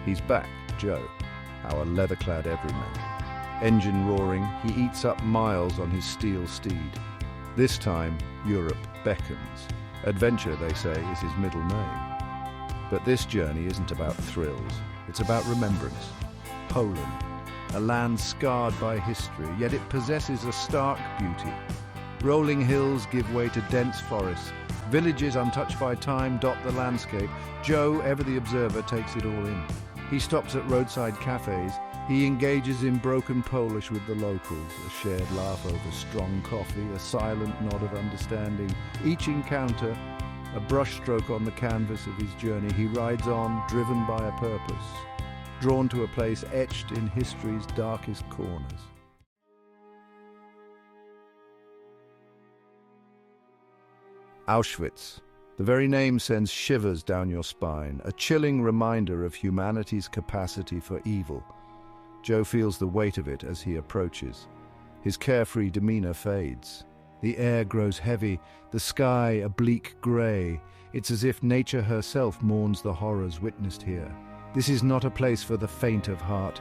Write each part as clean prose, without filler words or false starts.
He's back, Joe, our leather-clad everyman. Engine roaring, he eats up miles on his steel steed. This time, Europe beckons. Adventure, they say, is his middle name. But this journey isn't about thrills. It's about remembrance. Poland, a land scarred by history, yet it possesses a stark beauty. Rolling hills give way to dense forests. Villages untouched by time dot the landscape. Joe, ever the observer, takes it all in. He stops at roadside cafes. He engages in broken Polish with the locals, a shared laugh over strong coffee, a silent nod of understanding. Each encounter, a brushstroke on the canvas of his journey. He rides on, driven by a purpose, drawn to a place etched in history's darkest corners. Auschwitz. The very name sends shivers down your spine, a chilling reminder of humanity's capacity for evil. Joe feels the weight of it as he approaches. His carefree demeanor fades. The air grows heavy, the sky a bleak grey. It's as if nature herself mourns the horrors witnessed here. This is not a place for the faint of heart.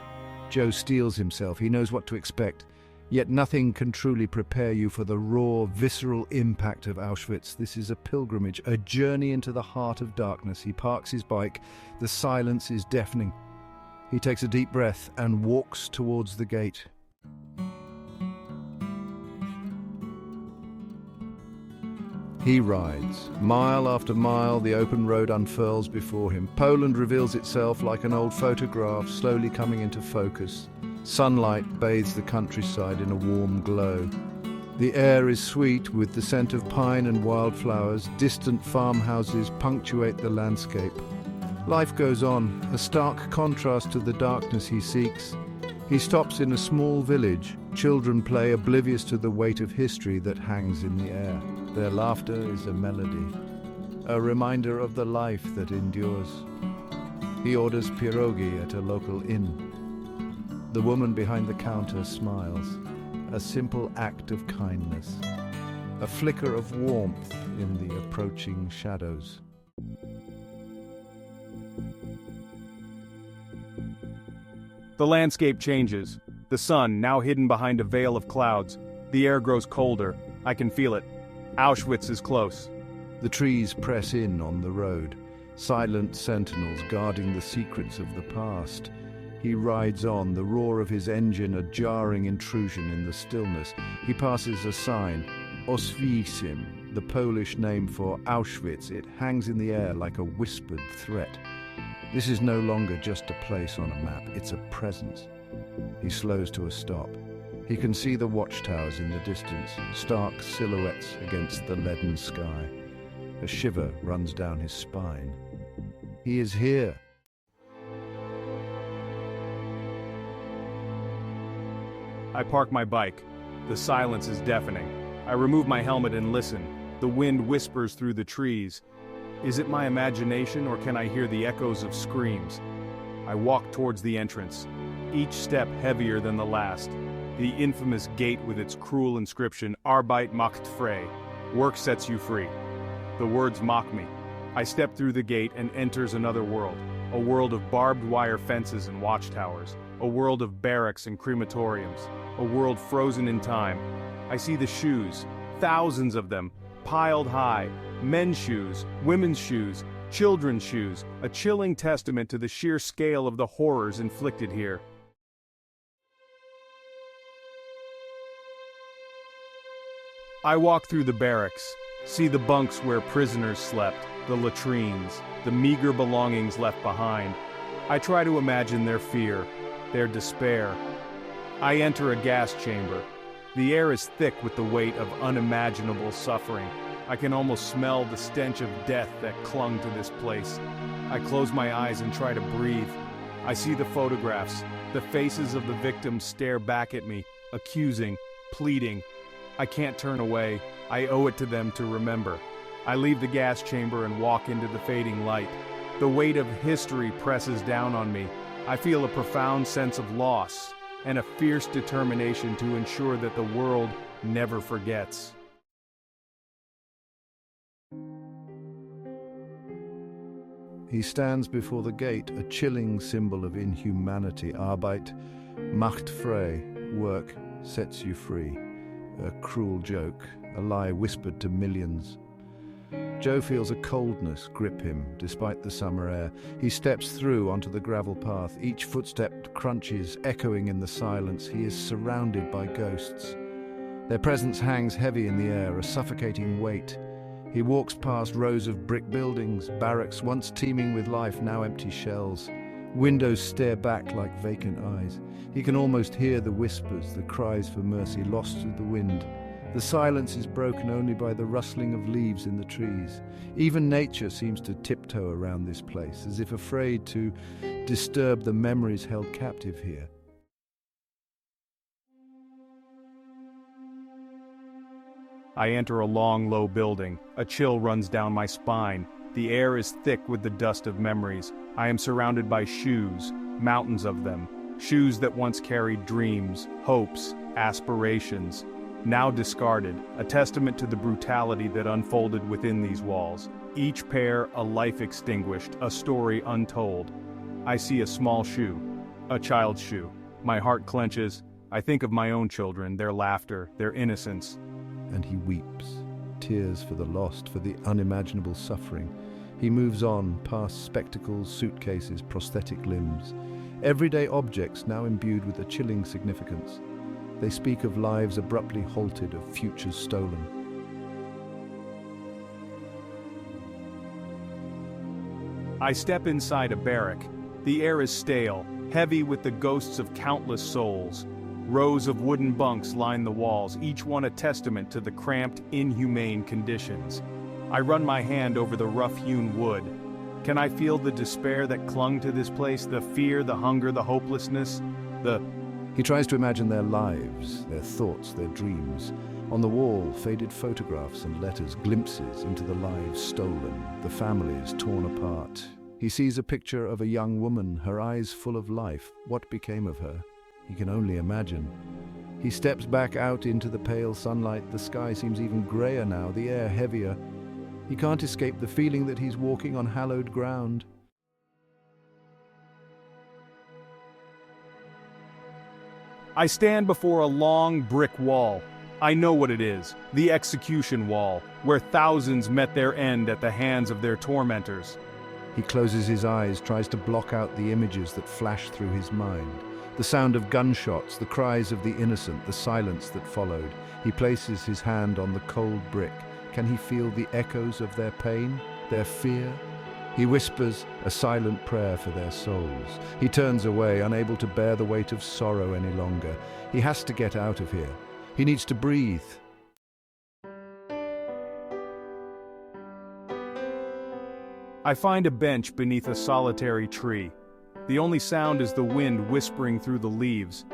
Joe steels himself. He knows what to expect. Yet nothing can truly prepare you for the raw, visceral impact of Auschwitz. This is a pilgrimage, a journey into the heart of darkness. He parks his bike. The silence is deafening. He takes a deep breath and walks towards the gate. He rides. Mile after mile, the open road unfurls before him. Poland reveals itself like an old photograph, slowly coming into focus. Sunlight bathes the countryside in a warm glow. The air is sweet with the scent of pine and wildflowers. Distant farmhouses punctuate the landscape. Life goes on, a stark contrast to the darkness he seeks. He stops in a small village. Children play, oblivious to the weight of history that hangs in the air. Their laughter is a melody, a reminder of the life that endures. He orders pierogi at a local inn. The woman behind the counter smiles, a simple act of kindness, a flicker of warmth in the approaching shadows. The landscape changes. The sun, now hidden behind a veil of clouds. The air grows colder. I can feel it. Auschwitz is close. The trees press in on the road, silent sentinels guarding the secrets of the past. He rides on, the roar of his engine a jarring intrusion in the stillness. He passes a sign, Oswiecim, the Polish name for Auschwitz. It hangs in the air like a whispered threat. This is no longer just a place on a map, it's a presence. He slows to a stop. He can see the watchtowers in the distance, stark silhouettes against the leaden sky. A shiver runs down his spine. He is here. I park my bike. The silence is deafening. I remove my helmet and listen. The wind whispers through the trees. Is it my imagination, or can I hear the echoes of screams? I walk towards the entrance, each step heavier than the last. The infamous gate with its cruel inscription, Arbeit macht frei, work sets you free. The words mock me. I step through the gate and enters another world, a world of barbed wire fences and watchtowers, a world of barracks and crematoriums, a world frozen in time. I see the shoes, thousands of them, piled high, men's shoes, women's shoes, children's shoes, a chilling testament to the sheer scale of the horrors inflicted here. I walk through the barracks, see the bunks where prisoners slept, the latrines, the meager belongings left behind. I try to imagine their fear, their despair. I enter a gas chamber. The air is thick with the weight of unimaginable suffering. I can almost smell the stench of death that clung to this place. I close my eyes and try to breathe. I see the photographs. The faces of the victims stare back at me, accusing, pleading. I can't turn away. I owe it to them to remember. I leave the gas chamber and walk into the fading light. The weight of history presses down on me. I feel a profound sense of loss and a fierce determination to ensure that the world never forgets. He stands before the gate, a chilling symbol of inhumanity. Arbeit macht frei. Work sets you free. A cruel joke, a lie whispered to millions. Joe feels a coldness grip him, despite the summer air. He steps through onto the gravel path. Each footstep crunches, echoing in the silence. He is surrounded by ghosts. Their presence hangs heavy in the air, a suffocating weight. He walks past rows of brick buildings, barracks once teeming with life, now empty shells. Windows stare back like vacant eyes. He can almost hear the whispers, the cries for mercy lost to the wind. The silence is broken only by the rustling of leaves in the trees. Even nature seems to tiptoe around this place, as if afraid to disturb the memories held captive here. I enter a long, low building. A chill runs down my spine. The air is thick with the dust of memories. I am surrounded by shoes, mountains of them. Shoes that once carried dreams, hopes, aspirations. Now discarded, a testament to the brutality that unfolded within these walls. Each pair a life extinguished, a story untold. I see a small shoe, a child's shoe. My heart clenches. I think of my own children, their laughter, their innocence. And he weeps, tears for the lost, for the unimaginable suffering. He moves on, past spectacles, suitcases, prosthetic limbs. Everyday objects now imbued with a chilling significance. They speak of lives abruptly halted, of futures stolen. I step inside a barrack. The air is stale, heavy with the ghosts of countless souls. Rows of wooden bunks line the walls, each one a testament to the cramped, inhumane conditions. I run my hand over the rough-hewn wood. Can I feel the despair that clung to this place, the fear, the hunger, the hopelessness, He tries to imagine their lives, their thoughts, their dreams. On the wall, faded photographs and letters, glimpses into the lives stolen, the families torn apart. He sees a picture of a young woman, her eyes full of life. What became of her? He can only imagine. He steps back out into the pale sunlight. The sky seems even grayer now, the air heavier. He can't escape the feeling that he's walking on hallowed ground. I stand before a long brick wall. I know what it is, the execution wall, where thousands met their end at the hands of their tormentors. He closes his eyes, tries to block out the images that flash through his mind. The sound of gunshots, the cries of the innocent, the silence that followed. He places his hand on the cold brick. Can he feel the echoes of their pain, their fear? He whispers a silent prayer for their souls. He turns away, unable to bear the weight of sorrow any longer. He has to get out of here. He needs to breathe. I find a bench beneath a solitary tree. The only sound is the wind whispering through the leaves.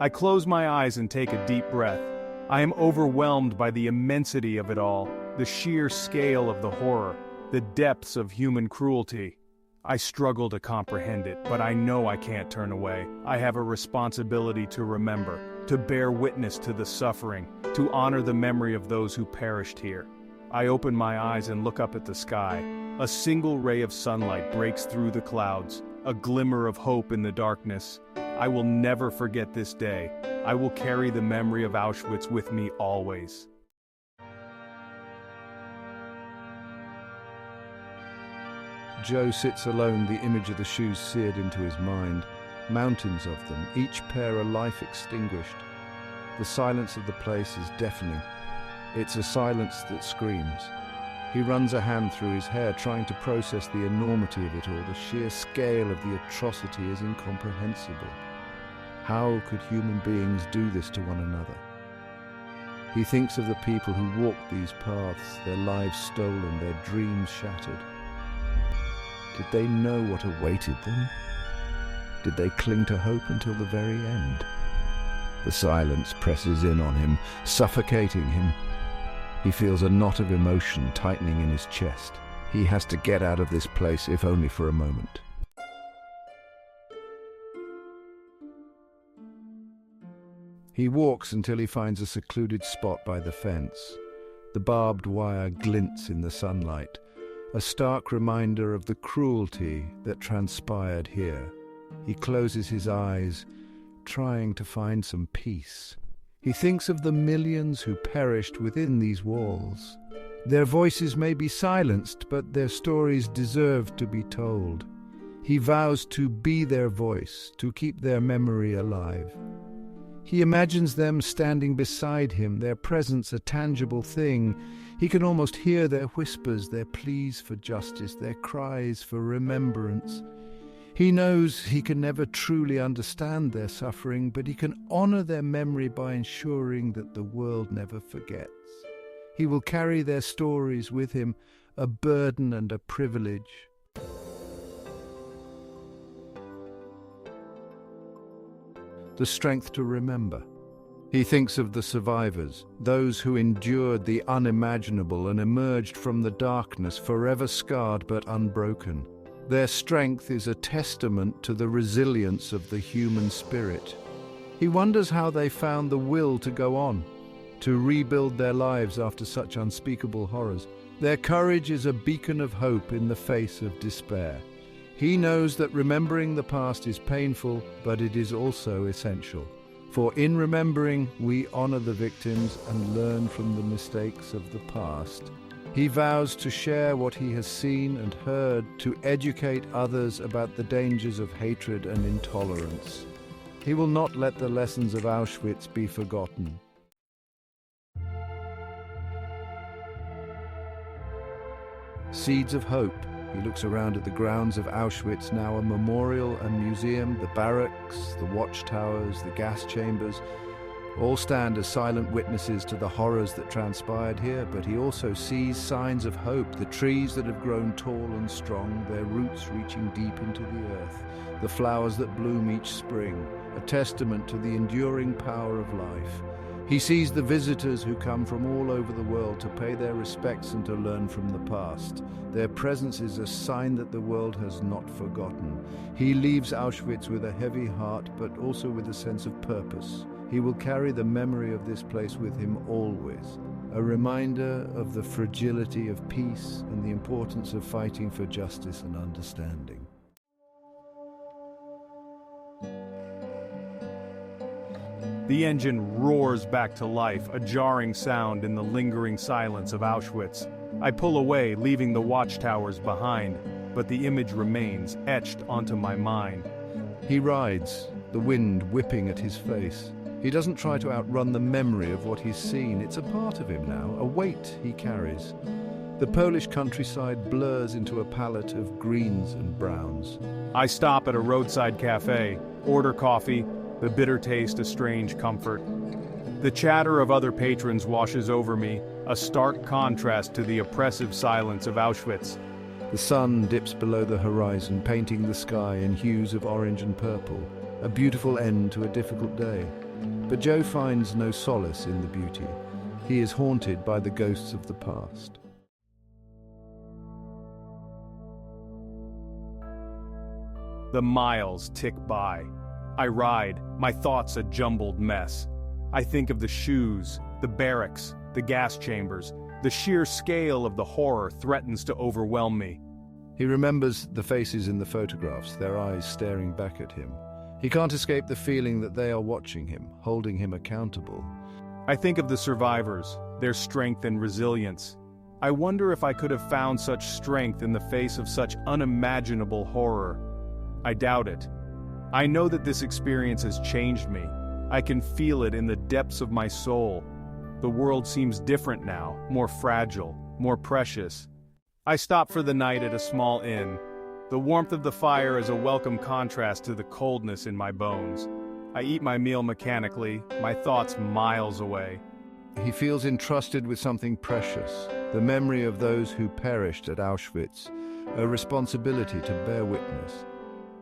I close my eyes and take a deep breath. I am overwhelmed by the immensity of it all, the sheer scale of the horror, the depths of human cruelty. I struggle to comprehend it, but I know I can't turn away. I have a responsibility to remember, to bear witness to the suffering, to honor the memory of those who perished here. I open my eyes and look up at the sky. A single ray of sunlight breaks through the clouds, a glimmer of hope in the darkness. I will never forget this day. I will carry the memory of Auschwitz with me always. Joe sits alone, the image of the shoes seared into his mind. Mountains of them, each pair a life extinguished. The silence of the place is deafening. It's a silence that screams. He runs a hand through his hair, trying to process the enormity of it all. The sheer scale of the atrocity is incomprehensible. How could human beings do this to one another? He thinks of the people who walked these paths, their lives stolen, their dreams shattered. Did they know what awaited them? Did they cling to hope until the very end? The silence presses in on him, suffocating him. He feels a knot of emotion tightening in his chest. He has to get out of this place, if only for a moment. He walks until he finds a secluded spot by the fence. The barbed wire glints in the sunlight. a stark reminder of the cruelty that transpired here. He closes his eyes, trying to find some peace. He thinks of the millions who perished within these walls. Their voices may be silenced, but their stories deserve to be told. He vows to be their voice, to keep their memory alive. He imagines them standing beside him, their presence a tangible thing. He can almost hear their whispers, their pleas for justice, their cries for remembrance. He knows he can never truly understand their suffering, but he can honor their memory by ensuring that the world never forgets. He will carry their stories with him, a burden and a privilege. The strength to remember. He thinks of the survivors, those who endured the unimaginable and emerged from the darkness forever scarred but unbroken. Their strength is a testament to the resilience of the human spirit. He wonders how they found the will to go on, to rebuild their lives after such unspeakable horrors. Their courage is a beacon of hope in the face of despair. He knows that remembering the past is painful, but it is also essential. For in remembering, we honor the victims and learn from the mistakes of the past. He vows to share what he has seen and heard, to educate others about the dangers of hatred and intolerance. He will not let the lessons of Auschwitz be forgotten. Seeds of hope. He looks around at the grounds of Auschwitz, now a memorial and museum. The barracks, the watchtowers, the gas chambers, all stand as silent witnesses to the horrors that transpired here, but he also sees signs of hope, the trees that have grown tall and strong, their roots reaching deep into the earth, the flowers that bloom each spring, a testament to the enduring power of life. He sees the visitors who come from all over the world to pay their respects and to learn from the past. Their presence is a sign that the world has not forgotten. He leaves Auschwitz with a heavy heart, but also with a sense of purpose. He will carry the memory of this place with him always, a reminder of the fragility of peace and the importance of fighting for justice and understanding. The engine roars back to life, a jarring sound in the lingering silence of Auschwitz. I pull away, leaving the watchtowers behind, but the image remains etched onto my mind. He rides, the wind whipping at his face. He doesn't try to outrun the memory of what he's seen. It's a part of him now, a weight he carries. The Polish countryside blurs into a palette of greens and browns. I stop at a roadside cafe, order coffee, the bitter taste a strange comfort. The chatter of other patrons washes over me, a stark contrast to the oppressive silence of Auschwitz. The sun dips below the horizon, painting the sky in hues of orange and purple, a beautiful end to a difficult day. But Joe finds no solace in the beauty. He is haunted by the ghosts of the past. The miles tick by. I ride, my thoughts a jumbled mess. I think of the shoes, the barracks, the gas chambers. The sheer scale of the horror threatens to overwhelm me. He remembers the faces in the photographs, their eyes staring back at him. He can't escape the feeling that they are watching him, holding him accountable. I think of the survivors, their strength and resilience. I wonder if I could have found such strength in the face of such unimaginable horror. I doubt it. I know that this experience has changed me. I can feel it in the depths of my soul. The world seems different now, more fragile, more precious. I stop for the night at a small inn. The warmth of the fire is a welcome contrast to the coldness in my bones. I eat my meal mechanically, my thoughts miles away. He feels entrusted with something precious, the memory of those who perished at Auschwitz, a responsibility to bear witness.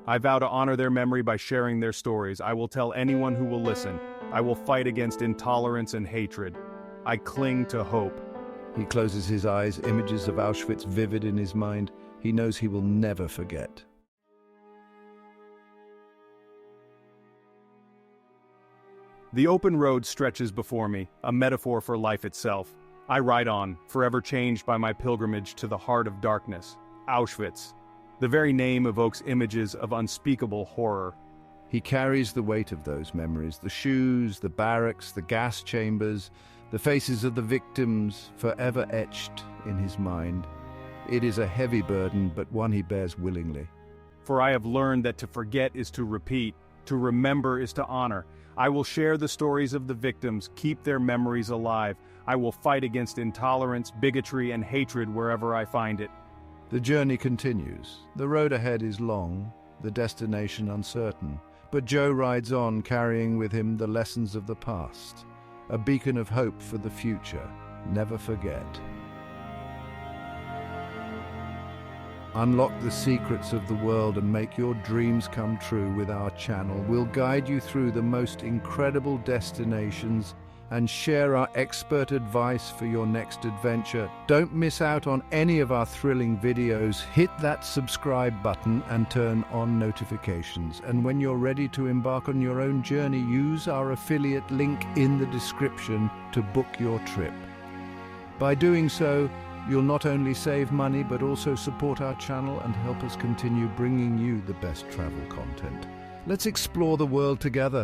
I vow to honor their memory by sharing their stories. I will tell anyone who will listen. I will fight against intolerance and hatred. I cling to hope. He closes his eyes, images of Auschwitz vivid in his mind. He knows he will never forget. The open road stretches before me, a metaphor for life itself. I ride on, forever changed by my pilgrimage to the heart of darkness, Auschwitz. The very name evokes images of unspeakable horror. He carries the weight of those memories, the shoes, the barracks, the gas chambers, the faces of the victims, forever etched in his mind. It is a heavy burden, but one he bears willingly. For I have learned that to forget is to repeat, to remember is to honor. I will share the stories of the victims, keep their memories alive. I will fight against intolerance, bigotry, and hatred wherever I find it. The journey continues. The road ahead is long, the destination uncertain. But Joe rides on, carrying with him the lessons of the past, a beacon of hope for the future. Never forget. Unlock the secrets of the world and make your dreams come true with our channel. We'll guide you through the most incredible destinations and share our expert advice for your next adventure. Don't miss out on any of our thrilling videos. Hit that subscribe button and turn on notifications. And when you're ready to embark on your own journey, use our affiliate link in the description to book your trip. By doing so, you'll not only save money but also support our channel and help us continue bringing you the best travel content. Let's explore the world together.